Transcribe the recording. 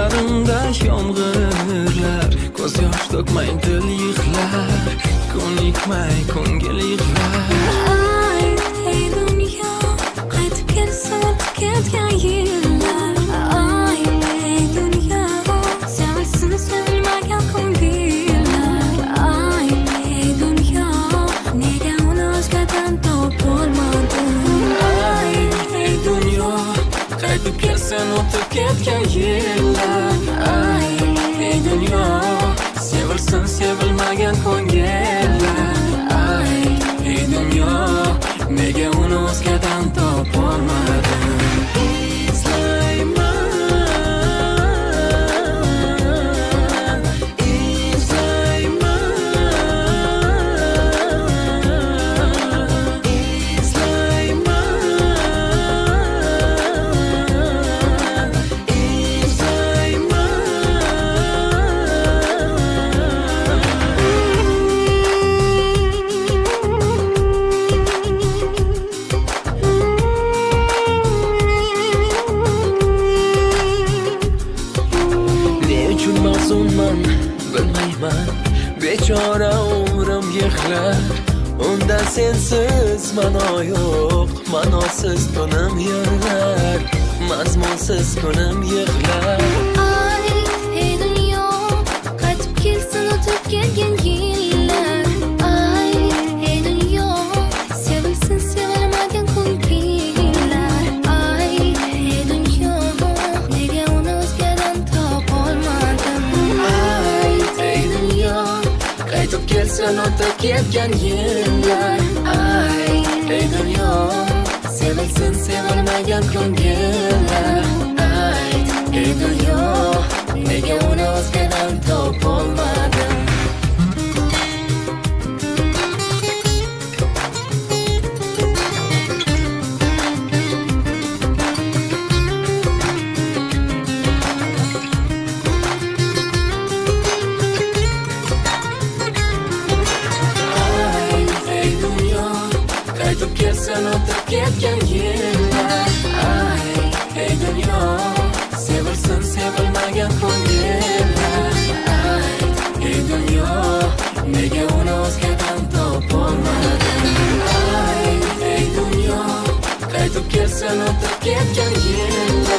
Ko'zlarimda yomg'irlar, ko'z yosh to'kmay dil yig'lar, ko'nikmay ko'ngil yig'lar. Ay, ey dunyo, qaytib kelsin ketgan yillar. Ay, ey dunyo, sevilsin sevilmagan ko'ngillar. Ay, ey dunyo, nega uni o'zgadan topolmadim. Ay, ey dunyo, qaytib kelsin o'tib ketgan yillar. Ay, ey dunyo, sevilsin sevilmagan ko'ngillar. Ay, ey dunyo, nega uni o'zgadan topolmadim. Mahzunman, bilmayman, bechora umrim yig'lar. Unda sensiz ma'no yo'q, ma'nosiz kunim yig'lar, mazmunsiz kunim yig'lar. Ay, ey dunyo, qaytib kelsin o'tib kelgan yillar. Ay, ey dunyo, sevilsin sevilmagan ko'ngillar. Ay, ey dunyo, nega uni o'zgadan topolmadim. Ay, ey dunyo, qaytib kelsin o'tib ketgan yillar. Ay, ey dunyo, sevilsin sevilmagan ko'ngillar. Ay, ey dunyo, nega uni o'zgadan topolmadim. Qaytib kelsin o'tib ketgan yillar. Ay, ey dunyo, sevilsin sevilmagan ko'ngillar. Ay, ey dunyo, nega uni o'zgadan topolmadim. Ay, ey dunyo, qaytib kelsin o'tib ketgan yillar.